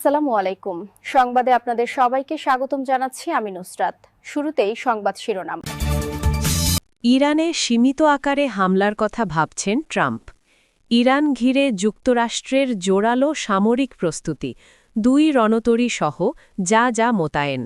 আসসালামু আলাইকুম। সংবাদে আপনাদের সবাইকে স্বাগতম জানাচ্ছি আমি নুসরাত। শুরুতেই সংবাদ শিরোনাম। ইরানে সীমিত আকারে হামলার কথা ভাবছেন ট্রাম্প। ইরান ঘিরে যুক্তরাষ্ট্রের জোরালো সামরিক প্রস্তুতি, 2 রণতরী সহ যা মোতায়েন।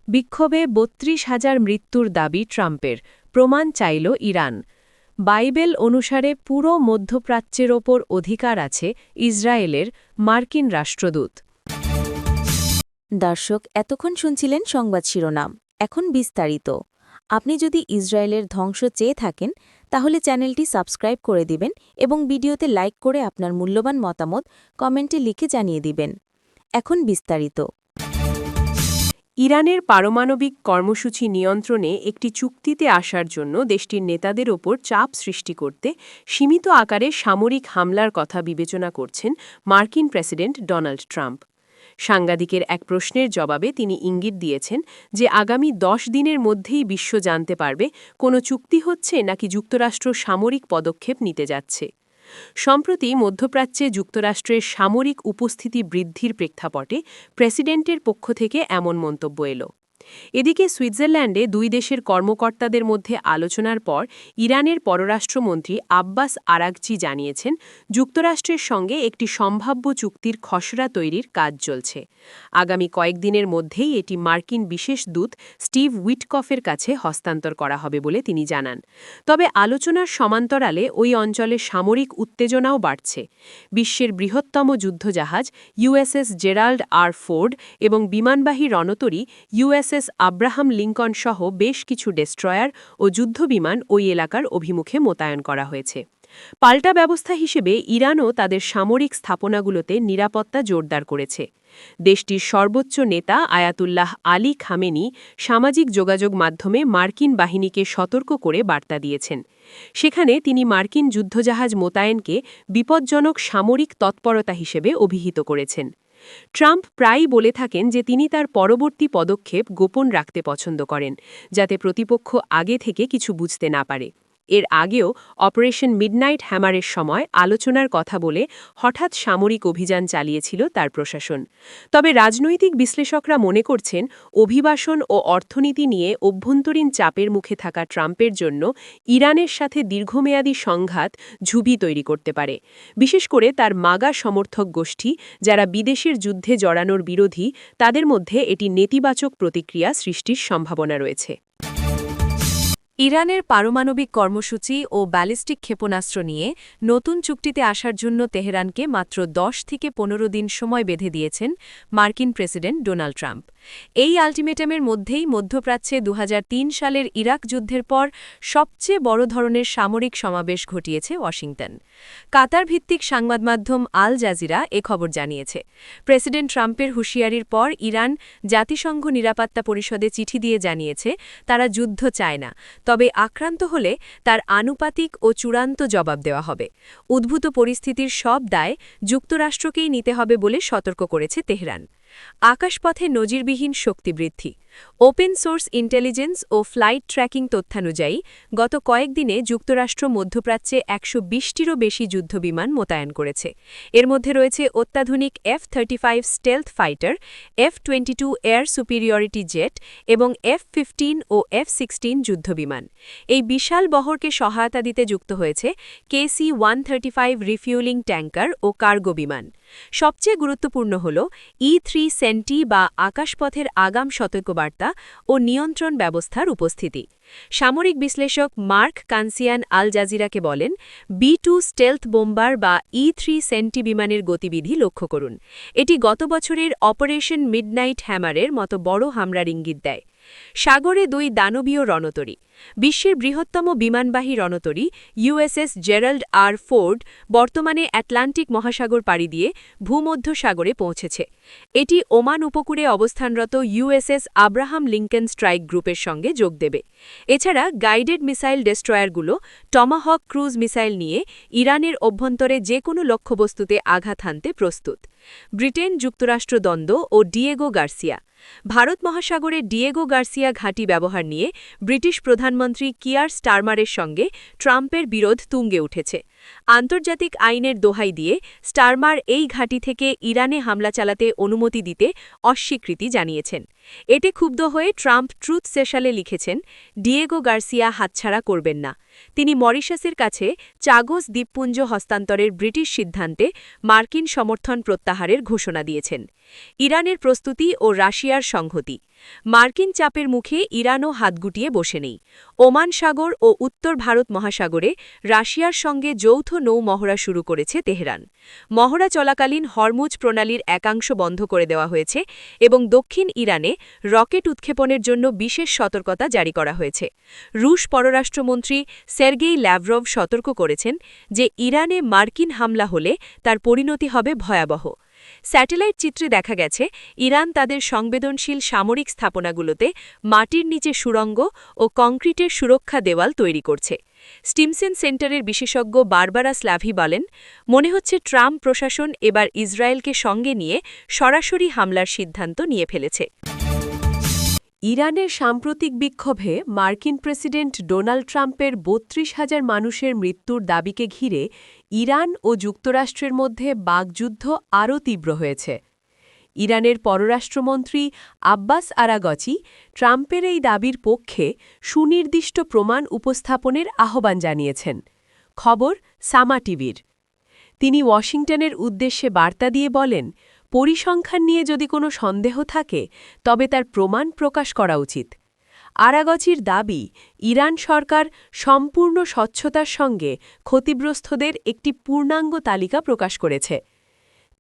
বিক্ষোভে ৩২,০০০ মৃত্যুর দাবি ট্রাম্পের, প্রমাণ চাইল ইরান। বাইবেল অনুসারে পুরো মধ্যপ্রাচ্যের ওপর অধিকার আছে ইসরায়েলের, মার্কিন রাষ্ট্রদূত। দর্শক, এতক্ষণ শুনছিলেন সংবাদ শিরোনাম। এখন বিস্তারিত। আপনি যদি ইসরায়েলের ধ্বংস চেয়ে থাকেন তাহলে চ্যানেলটি সাবস্ক্রাইব করে দিবেন এবং ভিডিওতে লাইক করে আপনার মূল্যবান মতামত কমেন্টে লিখে জানিয়ে দিবেন। এখন বিস্তারিত। ইরানের পারমাণবিক কর্মসূচি নিয়ন্ত্রণে একটি চুক্তিতে আসার জন্য দেশটির নেতাদের ওপর চাপ সৃষ্টি করতে সীমিত আকারে সামরিক হামলার কথা বিবেচনা করছেন মার্কিন প্রেসিডেন্ট ডোনাল্ড ট্রাম্প। সাংবাদিকের এক প্রশ্নের জবাবে তিনি ইঙ্গিত দিয়েছেন যে আগামী 10 দিনের মধ্যেই বিশ্ব জানতে পারবে কোনো চুক্তি হচ্ছে নাকি যুক্তরাষ্ট্র সামরিক পদক্ষেপ নিতে যাচ্ছে। সম্প্রতি মধ্যপ্রাচ্যে যুক্তরাষ্ট্রের সামরিক উপস্থিতি বৃদ্ধির প্রেক্ষাপটে প্রেসিডেন্টের পক্ষ থেকে এমন মন্তব্য এলো। এদিকে সুইজারল্যান্ডে 2 দেশের কর্মকর্তাদের মধ্যে আলোচনার পর ইরানের পররাষ্ট্রমন্ত্রী আব্বাস আরাগচি জানিয়েছেন, যুক্তরাষ্ট্রের সঙ্গে একটি সম্ভাব্য চুক্তির খসড়া তৈরির কাজ চলছে। আগামী কয়েকদিনের মধ্যেই এটি মার্কিন বিশেষ দূত স্টিভ উইটকফের কাছে হস্তান্তর করা হবে বলে তিনি জানান। তবে আলোচনার সমান্তরালে ওই অঞ্চলে সামরিক উত্তেজনাও বাড়ছে। বিশ্বের বৃহত্তম যুদ্ধজাহাজ ইউএসএস জেরাল্ড আর ফোর্ড এবং বিমানবাহী রণতরী ইউএসএস আব্রাহাম লিঙ্কন সহ বেশ কিছু ডেস্ট্রয়ার ও যুদ্ধবিমান ওই এলাকার অভিমুখে মোতায়েন করা হয়েছে। পাল্টা ব্যবস্থা হিসেবে ইরানও তাদের সামরিক স্থাপনাগুলোতে নিরাপত্তা জোরদার করেছে। দেশটির সর্বোচ্চ নেতা আয়াতুল্লাহ আলী খামেনি সামাজিক যোগাযোগ মাধ্যমে মার্কিন বাহিনীকে সতর্ক করে বার্তা দিয়েছেন। সেখানে তিনি মার্কিন যুদ্ধজাহাজ মোতায়েনকে বিপজ্জনক সামরিক তৎপরতা হিসেবে অভিহিত করেছেন। ট্রাম্প প্রায়ই বলে থাকেন যে তিনি তার পরবর্তী পদক্ষেপ গোপন রাখতে পছন্দ করেন, যাতে প্রতিপক্ষ আগে থেকে কিছু বুঝতে না পারে। এর আগেও অপারেশন মিডনাইট হ্যামারের সময় আলোচনার কথা বলে হঠাৎ সামরিক অভিযান চালিয়েছিল তার প্রশাসন। তবে রাজনৈতিক বিশ্লেষকরা মনে করছেন, অভিবাসন ও অর্থনীতি নিয়ে অভ্যন্তরীণ চাপের মুখে থাকা ট্রাম্পের জন্য ইরানের সাথে দীর্ঘমেয়াদী সংঘাত ঝুঁকি তৈরি করতে পারে। বিশেষ করে তার মাগা সমর্থক গোষ্ঠী, যারা বিদেশের যুদ্ধে জড়ানোর বিরোধী, তাদের মধ্যে এটি নেতিবাচক প্রতিক্রিয়া সৃষ্টির সম্ভাবনা রয়েছে। ইরানের পারমাণবিক কর্মসূচি ও ব্যালিস্টিক ক্ষেপণাস্ত্র নিয়ে নতুন চুক্তিতে আসার জন্য তেহরানকে মাত্র 10 থেকে 15 দিন সময় বেঁধে দিয়েছেন মার্কিন প্রেসিডেন্ট ডোনাল্ড ট্রাম্প। এই আলটিমেটামের মধ্যেই মধ্যপ্রাচ্যে 2003 সালের ইরাক যুদ্ধের পর সবচেয়ে বড় ধরনের সামরিক সমাবেশ ঘটিয়েছে ওয়াশিংটন। কাতার ভিত্তিক সংবাদমাধ্যম আল জাজিরা এ খবর জানিয়েছে। প্রেসিডেন্ট ট্রাম্পের হুঁশিয়ারির পর ইরান জাতিসংঘ নিরাপত্তা পরিষদে চিঠি দিয়ে জানিয়েছে তারা যুদ্ধ চায় না, তবে আক্রান্ত হলে তার আনুপাতিক ও চূড়ান্ত জবাব দেওয়া হবে। উদ্ভূত পরিস্থিতির সব দায় যুক্তরাষ্ট্রকেই নিতে হবে বলে সতর্ক করেছে তেহরান। আকাশপথে নজিরবিহীন শক্তি বৃদ্ধি। ওপেন সোর্স ইন্টেলিজেন্স ও ফ্লাইট ট্র্যাকিং তথ্যানুযায়ী গত কয়েকদিনে যুক্তরাষ্ট্র মধ্যপ্রাচ্যে 120টিরও বেশি যুদ্ধবিমান মোতায়েন করেছে। এর মধ্যে রয়েছে অত্যাধুনিক F-35 stealth fighter, F-22 air superiority jet এবং F-15 ও F-16 যুদ্ধবিমান। এই বিশাল বহরকে সহায়তা দিতে যুক্ত হয়েছে KC-135 রিফিউলিং ট্যাঙ্কার ও কার্গো বিমান। সবচেয়ে গুরুত্বপূর্ণ হল E-3 সেন্টি বা আকাশপথের আগাম সতর্কবার্তা ও নিয়ন্ত্রণ ব্যবস্থার উপস্থিতি। সামরিক বিশ্লেষক মার্ক কানসিয়ান আল জাজিরাকে বলেন, B-2 স্টেলথ বোম্বার বা E-3 সেন্টি বিমানের গতিবিধি লক্ষ্য করুন। এটি গত বছরের অপারেশন মিডনাইট হ্যামারের মতো বড় হামলার ইঙ্গিত দেয়। সাগরে 2 দানবীয় রণতরী। বিশ্বের বৃহত্তম বিমানবাহী রণতরী ইউএসএস জেরাল্ড আর ফোর্ড বর্তমানে আটলান্টিক মহাসাগর পাড়ি দিয়ে ভূমধ্যসাগরে পৌঁছেছে। এটি ওমান উপকূলে অবস্থানরত ইউএসএস আব্রাহাম লিঙ্কন স্ট্রাইক গ্রুপের সঙ্গে যোগ দেবে। এছাড়া গাইডেড মিসাইল ডেস্ট্রয়ারগুলো টমাহক ক্রুজ মিসাইল নিয়ে ইরানের অভ্যন্তরে যে কোনো লক্ষ্যবস্তুতে আঘাত হানতে প্রস্তুত। ব্রিটেন যুক্তরাষ্ট্র দ্বন্দ্ব ও ডিয়েগো গার্সিয়া। ভারত মহাসাগরে ডিয়েগো গার্সিয়া ঘাঁটি ব্যবহার নিয়ে ব্রিটিশ প্রধানমন্ত্রী কিয়ার স্টারমারের সঙ্গে ট্রাম্পের বিরোধ তুঙ্গে উঠেছে। আন্তর্জাতিক আইনের দোহাই দিয়ে স্টারমার এই ঘাঁটি থেকে ইরানে হামলা চালাতে অনুমতি দিতে অস্বীকৃতি জানিয়েছেন। এতে ক্ষুব্ধ হয়ে ট্রাম্প ট্রুথ সোশ্যালে লিখেছেন, ডিয়েগো গার্সিয়া হাতছাড়া করবেন না। তিনি মরিশাসের কাছে চাগোস দ্বীপপুঞ্জ হস্তান্তরের ব্রিটিশ সিদ্ধান্তে মার্কিন সমর্থন প্রত্যাহারের ঘোষণা দিয়েছেন। ইরানের প্রস্তুতি ও রাশিয়ার সংহতি। মার্কিন চাপের মুখে ইরানও হাত গুটিয়ে বসে নেই। ওমান সাগর ও উত্তর ভারত মহাসাগরে রাশিয়ার সঙ্গে যৌথ নৌ মহড়া শুরু করেছে তেহরান। মহড়া চলাকালীন হরমুজ প্রণালীর একাংশ বন্ধ করে দেওয়া হয়েছে এবং দক্ষিণ ইরানে রকেট উৎক্ষেপণের জন্য বিশেষ সতর্কতা জারি করা হয়েছে। রুশ পররাষ্ট্রমন্ত্রী সের্গেই ল্যাভরভ সতর্ক করেছেন যে ইরানে মার্কিন হামলা হলে তার পরিণতি হবে ভয়াবহ। স্যাটেলাইট চিত্রে দেখা গেছে ইরান তাদের সংবেদনশীল সামরিক স্থাপনাগুলোতে মাটির নিচে সুড়ঙ্গ ও কংক্রিটের সুরক্ষা দেওয়াল তৈরি করছে। স্টিমসেন সেন্টারের বিশেষজ্ঞ বারবারা স্ল্যাভি বলেন, মনে হচ্ছে ট্রাম্প প্রশাসন এবার ইসরায়েলকে সঙ্গে নিয়ে সরাসরি হামলার সিদ্ধান্ত নিয়ে ফেলেছে। ইরানের সাম্প্রতিক বিক্ষোভে মার্কিন প্রেসিডেন্ট ডোনাল্ড ট্রাম্পের ৩২,০০০ মানুষের মৃত্যুর দাবিকে ঘিরে ইরান ও যুক্তরাষ্ট্রের মধ্যে বাকযুদ্ধ আরও তীব্র হয়েছে। ইরানের পররাষ্ট্রমন্ত্রী আব্বাস আরাগচি ট্রাম্পের এই দাবির পক্ষে সুনির্দিষ্ট প্রমাণ উপস্থাপনের আহ্বান জানিয়েছেন। খবর সামা টিভির। তিনি ওয়াশিংটনের উদ্দেশ্যে বার্তা দিয়ে বলেন, পরিসংখ্যান নিয়ে যদি কোনো সন্দেহ থাকে তবে তার প্রমাণ প্রকাশ করা উচিত। আরাগচির দাবি, ইরান সরকার সম্পূর্ণ স্বচ্ছতার সঙ্গে ক্ষতিগ্রস্তদের একটি পূর্ণাঙ্গ তালিকা প্রকাশ করেছে।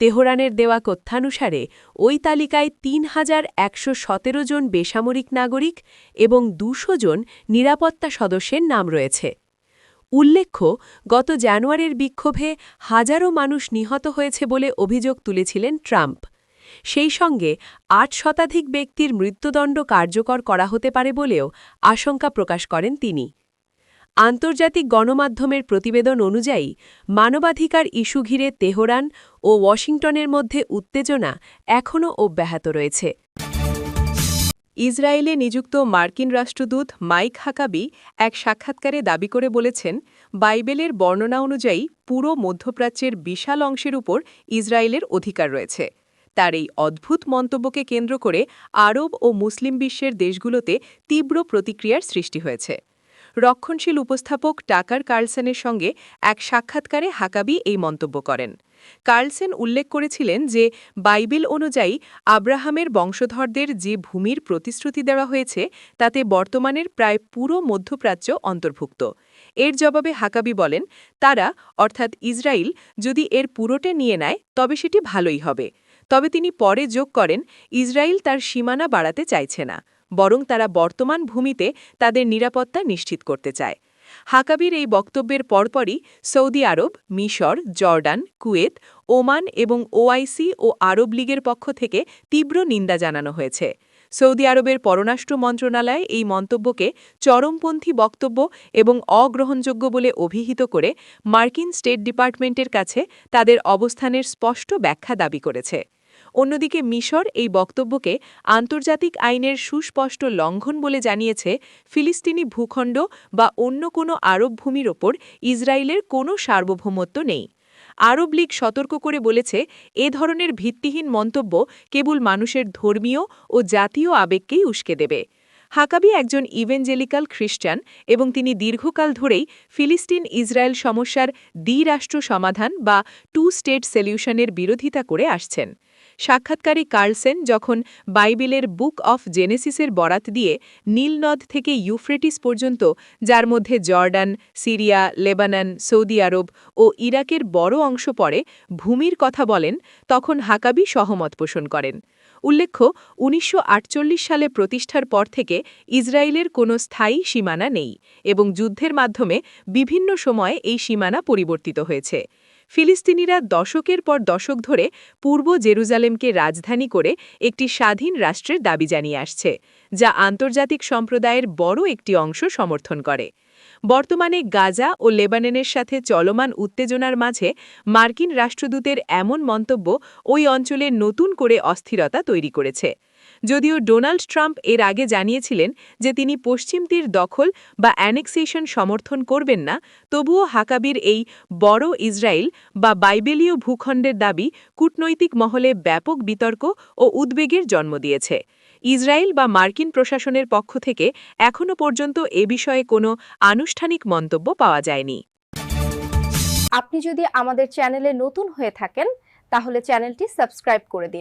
তেহরানের দেওয়া তথ্যানুসারে ওই তালিকায় ৩,১১৭ জন বেসামরিক নাগরিক এবং ২০০ জন নিরাপত্তা সদস্যের নাম রয়েছে। উল্লেখ্য, গত জানুয়ারির বিক্ষোভে হাজারো মানুষ নিহত হয়েছে বলে অভিযোগ তুলেছিলেন ট্রাম্প। সেই সঙ্গে ৮ শতাধিক ব্যক্তির মৃত্যুদণ্ড কার্যকর করা হতে পারে বলেও আশঙ্কা প্রকাশ করেন তিনি। আন্তর্জাতিক গণমাধ্যমের প্রতিবেদন অনুযায়ী মানবাধিকার ইস্যু ঘিরে তেহরান ও ওয়াশিংটনের মধ্যে উত্তেজনা এখনও অব্যাহত রয়েছে। ইসরায়েলে নিযুক্ত মার্কিন রাষ্ট্রদূত মাইক হাকাবি এক সাক্ষাৎকারে দাবি করে বলেছেন, বাইবেলের বর্ণনা অনুযায়ী পুরো মধ্যপ্রাচ্যের বিশাল অংশের উপর ইসরায়েলের অধিকার রয়েছে। তার এই অদ্ভুত মন্তব্যকে কেন্দ্র করে আরব ও মুসলিম বিশ্বের দেশগুলোতে তীব্র প্রতিক্রিয়ার সৃষ্টি হয়েছে। রক্ষণশীল উপস্থাপক টাকার কার্লসেনের সঙ্গে এক সাক্ষাৎকারে হাকাবি এই মন্তব্য করেন। কার্লসেন উল্লেখ করেছিলেন যে বাইবেল অনুযায়ী আব্রাহামের বংশধরদের যে ভূমির প্রতিশ্রুতি দেওয়া হয়েছে তাতে বর্তমানের প্রায় পুরো মধ্যপ্রাচ্য অন্তর্ভুক্ত। এর জবাবে হাকাবি বলেন, তারা অর্থাৎ ইসরায়েল যদি এর পুরোটা নিয়ে নেয় তবে সেটি ভালোই হবে। তবে তিনি পরে যোগ করেন, ইসরায়েল তার সীমানা বাড়াতে চাইছে না, বরং তারা বর্তমান ভূমিতে তাদের নিরাপত্তা নিশ্চিত করতে চায়। হাকাবির এই বক্তব্যের পরপরই সৌদি আরব, মিশর, জর্ডান, কুয়েত, ওমান এবং ওআইসি ও আরব লীগের পক্ষ থেকে তীব্র নিন্দা জানানো হয়েছে। সৌদি আরবের পররাষ্ট্র মন্ত্রণালয় এই মন্তব্যকে চরমপন্থী বক্তব্য এবং অগ্রহণযোগ্য বলে অভিহিত করে মার্কিন স্টেট ডিপার্টমেন্টের কাছে তাদের অবস্থানের স্পষ্ট ব্যাখ্যা দাবি করেছে। অন্যদিকে মিশর এই বক্তব্যকে আন্তর্জাতিক আইনের সুস্পষ্ট লঙ্ঘন বলে জানিয়েছে। ফিলিস্তিনি ভূখণ্ড বা অন্য কোনো আরব ভূমির ওপর ইসরায়েলের কোনো সার্বভৌমত্ব নেই। আরব লীগ সতর্ক করে বলেছে, এ ধরনের ভিত্তিহীন মন্তব্য কেবল মানুষের ধর্মীয় ও জাতীয় আবেগকেই উস্কে দেবে। হাকাবি একজন ইভেঞ্জেলিক্যাল খ্রিস্টান এবং তিনি দীর্ঘকাল ধরেই ফিলিস্তিন ইসরায়েল সমস্যার দ্বিরাষ্ট্র সমাধান বা টু স্টেট সলিউশনের বিরোধিতা করে আসছেন। সাক্ষাৎকারী কার্লসেন যখন বাইবেলের বুক অফ জেনেসিসের বরাত দিয়ে নীল নদ থেকে ইউফ্রেটিস পর্যন্ত, যার মধ্যে জর্ডান, সিরিয়া, লেবানন, সৌদি আরব ও ইরাকের বড় অংশ পড়ে, ভূমির কথা বলেন, তখন হাকাবি সহমত পোষণ করেন। উল্লেখ্য, ১৯৪৮ সালে প্রতিষ্ঠার পর থেকে ইসরায়েলের কোনো স্থায়ী সীমানা নেই এবং যুদ্ধের মাধ্যমে বিভিন্ন সময়ে এই সীমানা পরিবর্তিত হয়েছে। ফিলিস্তিনিরা দশকের পর দশক ধরে পূর্ব জেরুজালেমকে রাজধানী করে একটি স্বাধীন রাষ্ট্রের দাবি জানিয়ে আসছে, যা আন্তর্জাতিক সম্প্রদায়ের বড় একটি অংশ সমর্থন করে। বর্তমানে গাজা ও লেবাননের সাথে চলমান উত্তেজনার মাঝে মার্কিন রাষ্ট্রদূতের এমন মন্তব্য ওই অঞ্চলে নতুন করে অস্থিরতা তৈরি করেছে। যদিও ডোনাল্ড ট্রাম্প এর আগে জানিয়েছিলেন যে তিনি পশ্চিম তীর দখল বা অ্যানেক্সেশন সমর্থন করবেন না, তবুও হাকাবির এই বড় ইসরায়েল বা বাইবেলীয় ভূখণ্ডের দাবি কূটনৈতিক মহলে ব্যাপক বিতর্ক ও উদ্বেগের জন্ম দিয়েছে। ইসরায়েল বা মার্কিন প্রশাসনের পক্ষ থেকে এখনও পর্যন্ত এ বিষয়ে কোনো আনুষ্ঠানিক মন্তব্য পাওয়া যায়নি। আপনি যদি আমাদের চ্যানেলে নতুন হয়ে থাকেন তাহলে চ্যানেলটি সাবস্ক্রাইব করে দিন।